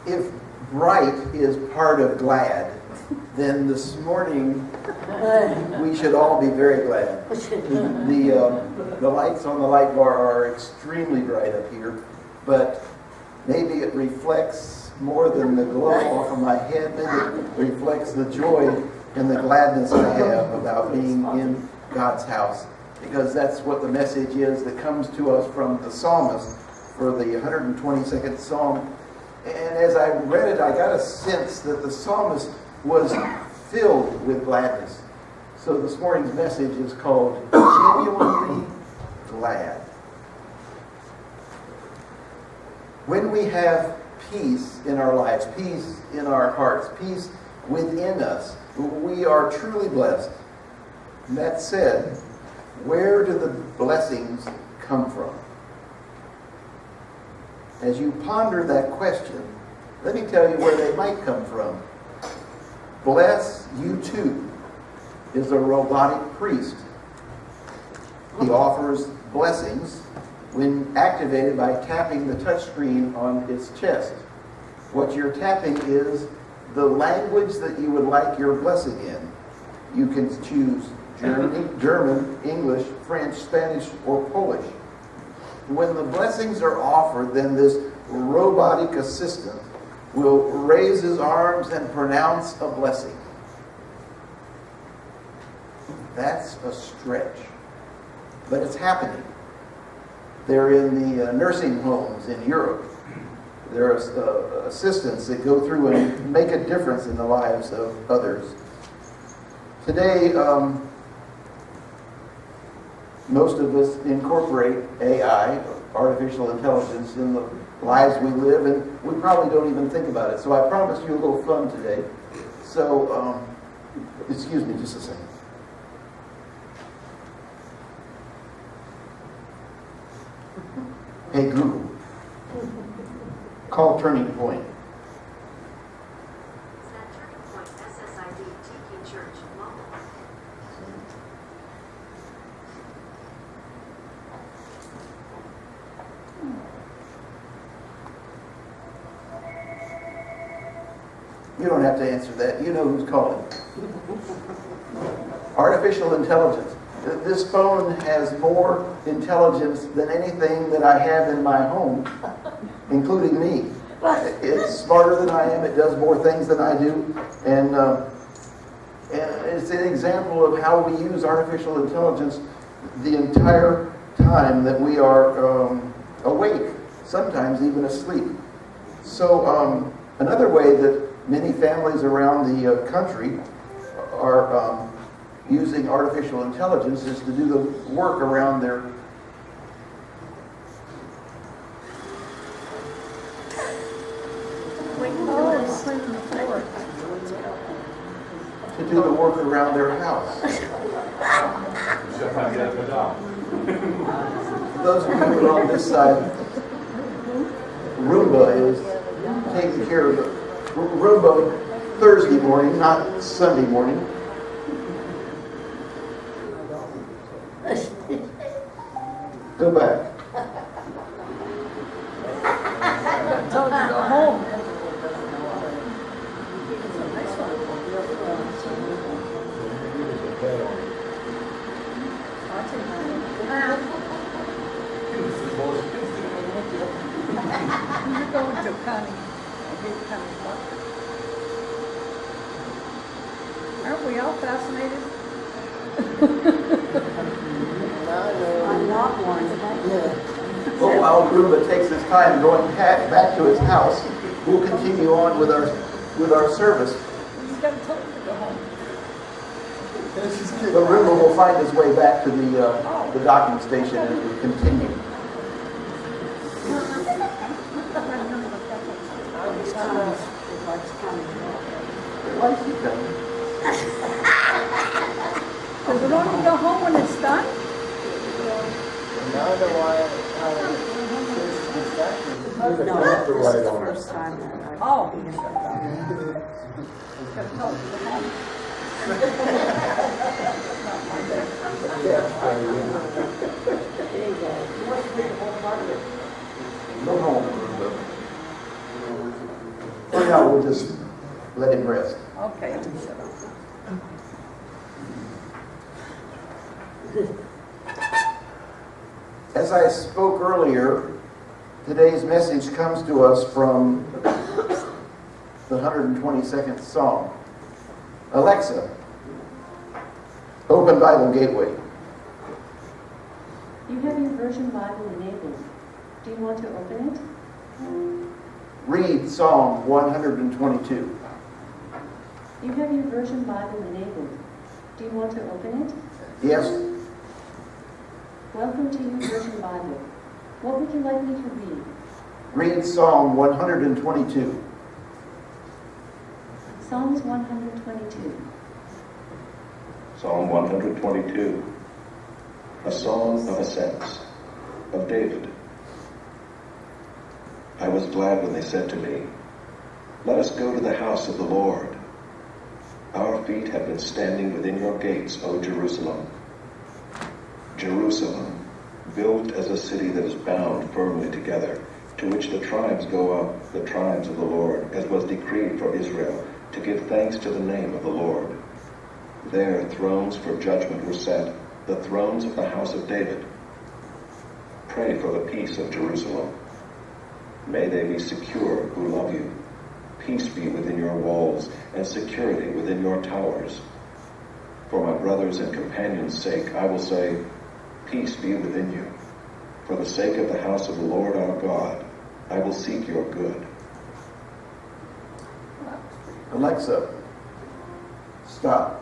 If bright is part of glad, then this morning we should all be very glad. The lights on the light bar are extremely bright up here, but maybe it reflects more than the glow off of my head. Maybe it reflects the joy and the gladness I have about being in God's house, because that's what the message is that comes to us from the psalmist for the 122nd Psalm. And as I read it, I got a sense that the psalmist was filled with gladness. So this morning's message is called Genuinely Glad. When we have peace in our lives, peace in our hearts, peace within us, we are truly blessed. And that said, where do the blessings come from? As you ponder that question, let me tell you where they might come from. Bless You Too is a robotic priest. He offers blessings when activated by tapping the touchscreen on its chest. What you're tapping is the language that you would like your blessing in. You can choose German, English, French, Spanish, or Polish. When the blessings are offered, then this robotic assistant will raise his arms and pronounce a blessing. That's a stretch, but it's happening. They're in the nursing homes in Europe. There are assistants that go through and make a difference in the lives of others. Today, most of us incorporate AI, artificial intelligence, in the lives we live, and we probably don't even think about it. So I promised you a little fun today. So, excuse me just a second. Hey Google, call Turning Point. Is that Turning Point SSID Tiki Church Mobile? You don't have to answer that. You know who's calling. Artificial intelligence. This phone has more intelligence than anything that I have in my home, including me. It's smarter than I am. It does more things than I do. And it's an example of how we use artificial intelligence the entire time that we are awake, sometimes even asleep. So another way that many families around the country are using artificial intelligence is to do the work around their house. Those of you who are on this side, Roomba is taking care of Roomba Thursday morning, not Sunday morning. Go back. Told you to go home. You're going to Connie. Aren't we all fascinated? I'm not one. Well, while Roomba takes his time going back to his house, we'll continue on with our service. You got to tell him to go home. But Roomba will find his way back to the docking station and we'll continue. Why is he coming? Does it only go home when it's done? Now I know why it's distracting. No, that's the first time that I've Oh. been shut down. Gotta tell him to go home. There you go. Go home, Roomba. now we'll just let him rest. Okay, shut up. As I spoke earlier, today's message comes to us from the 122nd Psalm. Alexa, open Bible Gateway. You have your version Bible enabled. Do you want to open it? Read Psalm 122. You have your version Bible enabled. Do you want to open it? Yes, Welcome to your version Bible. What would you like me to read? read Psalm 122. Psalms 122. Psalm 122, a song of ascents, of David. I was glad when they said to me, "Let us go to the house of the Lord." Our feet have been standing within your gates, O Jerusalem. Jerusalem, built as a city that is bound firmly together, to which the tribes go up, the tribes of the Lord, as was decreed for Israel, to give thanks to the name of the Lord. There thrones for judgment were set, the thrones of the house of David. Pray for the peace of Jerusalem. May they be secure who love you. Peace be within your walls, and security within your towers. For my brothers and companions' sake, I will say, peace be within you. For the sake of the house of the Lord our God, I will seek your good. Alexa, stop.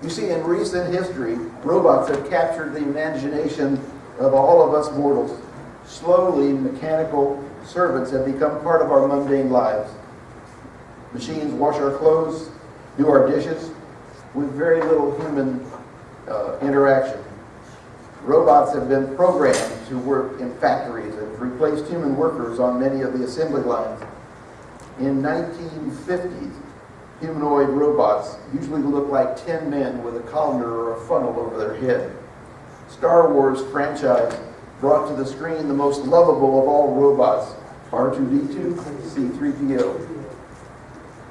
You see, in recent history, robots have captured the imagination of all of us mortals. Slowly, mechanical servants have become part of our mundane lives. Machines wash our clothes, do our dishes, with very little human interaction. Robots have been programmed to work in factories and have replaced human workers on many of the assembly lines. In 1950s, humanoid robots usually looked like 10 men with a colander or a funnel over their head. Star Wars franchise brought to the screen the most lovable of all robots, R2-D2, C-3PO.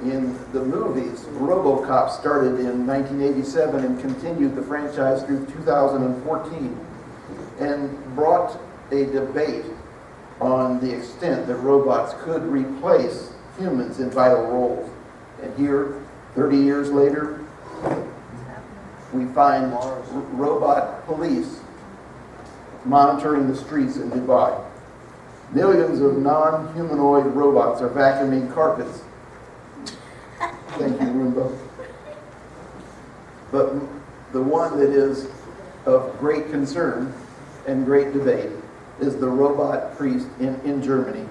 In the movies, RoboCop started in 1987 and continued the franchise through 2014 and brought a debate on the extent that robots could replace humans in vital roles. And here, 30 years later, we find robot police monitoring the streets in Dubai. Millions of non-humanoid robots are vacuuming carpets. Thank you, Roomba. But the one that is of great concern and great debate is the robot priest in Germany.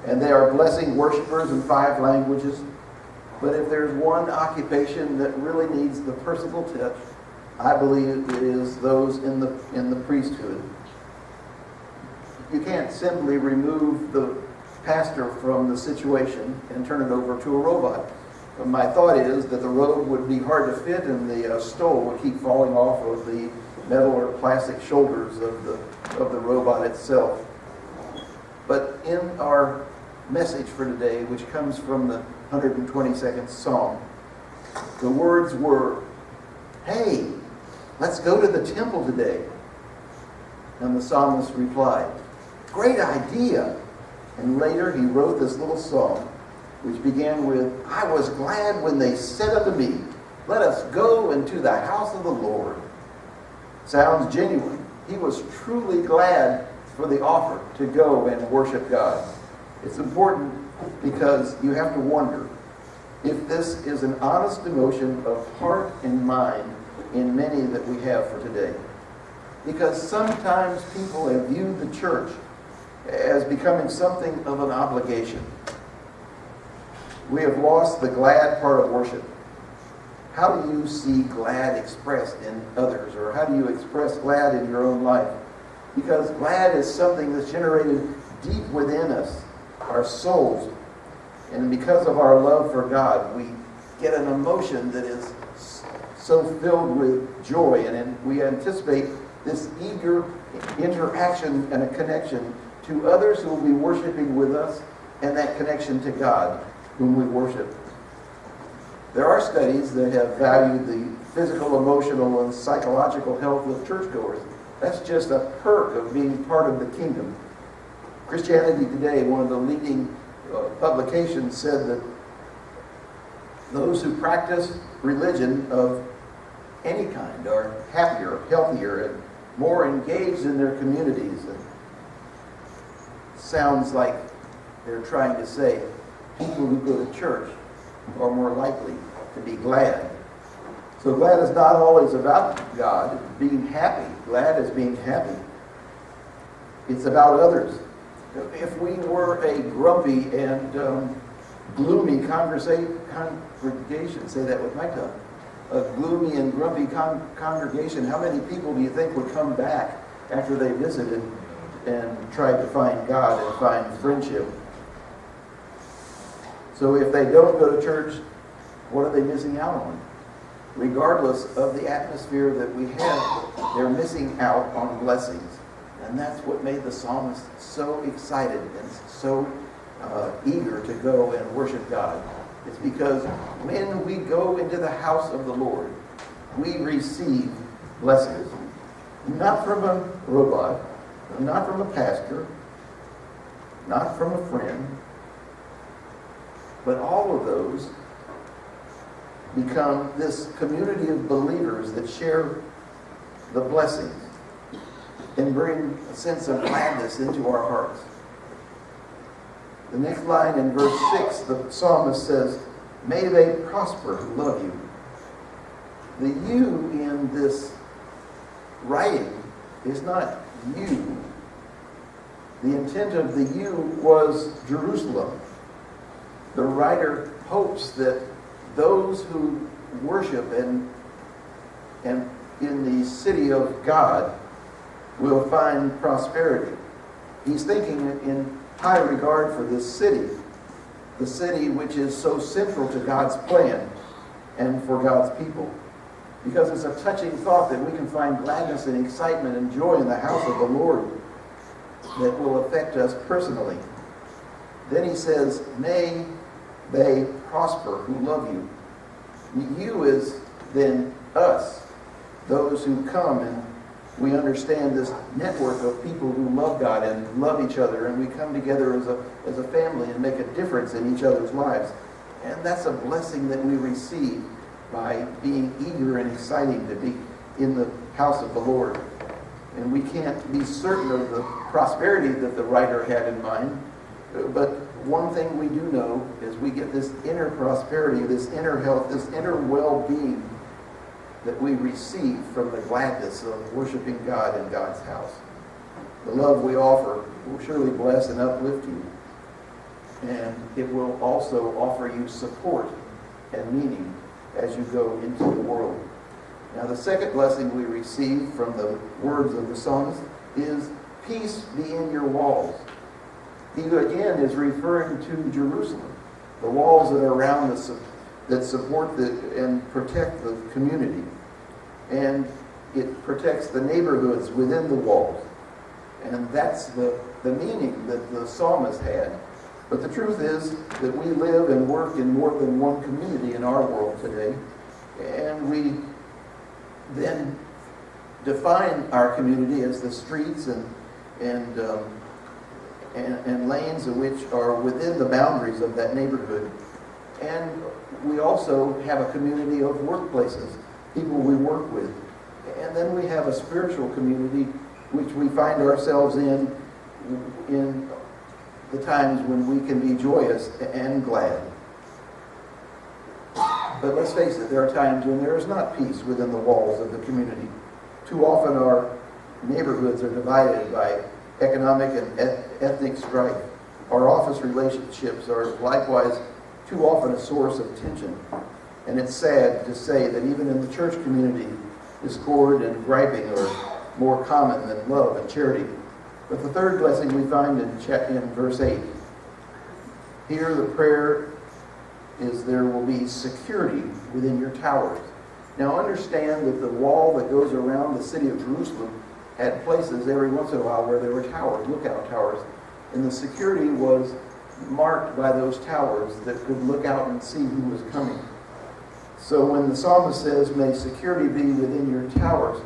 And they are blessing worshipers in 5 languages. But if there's one occupation that really needs the personal touch, I believe it is those in the priesthood. You can't simply remove the pastor from the situation and turn it over to a robot. But my thought is that the robe would be hard to fit and the stole would keep falling off of the metal or plastic shoulders of the robot itself. But in our message for today, which comes from the 122nd Psalm, the words were, "Hey, let's go to the temple today." And the psalmist replied, "Great idea." And later he wrote this little song, which began with, "I was glad when they said unto me, let us go into the house of the Lord." Sounds genuine. He was truly glad for the offer to go and worship God. It's important because you have to wonder if this is an honest emotion of heart and mind in many that we have for today. Because sometimes people have viewed the church as becoming something of an obligation. We have lost the glad part of worship. How do you see glad expressed in others? Or how do you express glad in your own life? Because glad is something that's generated deep within us, our souls. And because of our love for God, we get an emotion that is so filled with joy. And we anticipate this eager interaction and a connection to others who will be worshiping with us, and that connection to God whom we worship. There are studies that have valued the physical, emotional, and psychological health of churchgoers. That's just a perk of being part of the kingdom. Christianity Today, one of the leading publications, said that those who practice religion of any kind are happier, healthier, and more engaged in their communities. And sounds like they're trying to say people who go to church are more likely to be glad. So glad is not always about God being happy. Glad is being happy. It's about others. If we were a grumpy and gloomy congregation, say that with my tongue, a gloomy and grumpy congregation, how many people do you think would come back after they visited and tried to find God and find friendship? So if they don't go to church, what are they missing out on? Regardless of the atmosphere that we have, they're missing out on blessings. And that's what made the psalmist so excited and so eager to go and worship God. It's because when we go into the house of the Lord, we receive blessings. Not from a robot, not from a pastor, not from a friend, but all of those become this community of believers that share the blessings and bring a sense of gladness into our hearts. The next line in verse 6, the psalmist says, "May they prosper who love you." The you in this writing is not you. The intent of the you was Jerusalem. The writer hopes that those who worship and in the city of God will find prosperity. He's thinking in high regard for this city, the city which is so central to God's plan and for God's people. Because it's a touching thought that we can find gladness and excitement and joy in the house of the Lord that will affect us personally. Then he says, "May they prosper who love you." You is then us, those who come, and we understand this network of people who love God and love each other, and we come together as a family and make a difference in each other's lives. And that's a blessing that we receive by being eager and exciting to be in the house of the Lord. And we can't be certain of the prosperity that the writer had in mind, but one thing we do know is we get this inner prosperity, this inner health, this inner well-being that we receive from the gladness of worshiping God in God's house. The love we offer will surely bless and uplift you. And it will also offer you support and meaning as you go into the world. Now, the second blessing we receive from the words of the psalmist is peace be in your walls. He again is referring to Jerusalem, the walls that are around us that support and protect the community. And it protects the neighborhoods within the walls. And that's the meaning that the psalmist had. But the truth is that we live and work in more than one community in our world today. And we then define our community as the streets and lanes which are within the boundaries of that neighborhood. And we also have a community of workplaces, people we work with. And then we have a spiritual community which we find ourselves in the times when we can be joyous and glad. But let's face it, there are times when there is not peace within the walls of the community. Too often our neighborhoods are divided by economic and ethnic strife. Our office relationships are likewise too often a source of tension. And it's sad to say that even in the church community, discord and griping are more common than love and charity. But the third blessing we find in verse 8. Here the prayer is there will be security within your towers. Now understand that the wall that goes around the city of Jerusalem had places every once in a while where there were towers, lookout towers, and the security was marked by those towers that could look out and see who was coming. So when the psalmist says, may security be within your towers,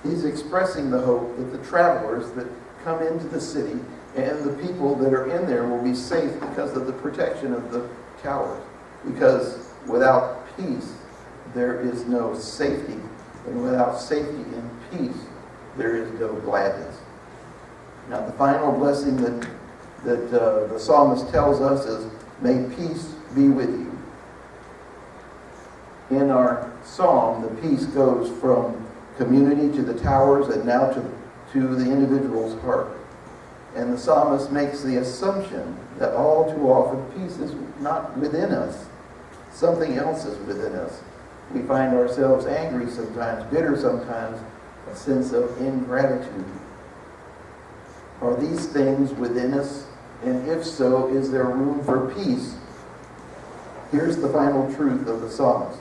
he's expressing the hope that the travelers that come into the city and the people that are in there will be safe because of the protection of the towers. Because without peace, there is no safety. And without safety and peace, there is no gladness. Now, the final blessing that the psalmist tells us is, may peace be with you. In our psalm, the peace goes from community to the towers and now to the individual's heart. And the psalmist makes the assumption that all too often peace is not within us. Something else is within us. We find ourselves angry sometimes, bitter sometimes, a sense of ingratitude. Are these things within us? And if so, is there room for peace? Here's the final truth of the psalmist.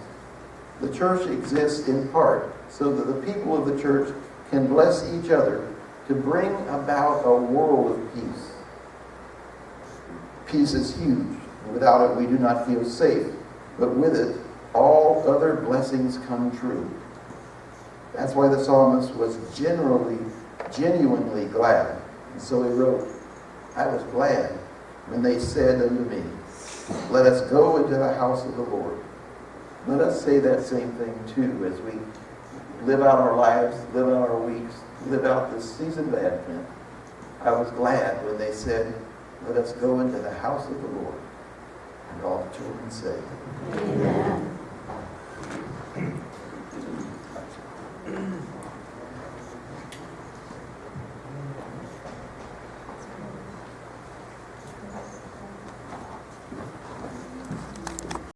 The church exists in part so that the people of the church can bless each other to bring about a world of peace. Peace is huge. Without it, we do not feel safe. But with it, all other blessings come true. That's why the psalmist was genuinely glad. And so he wrote, I was glad when they said unto me, let us go into the house of the Lord. Let us say that same thing too as we live out our lives, live out our weeks, live out this season of Advent. I was glad when they said, let us go into the house of the Lord. And all the children say, Amen.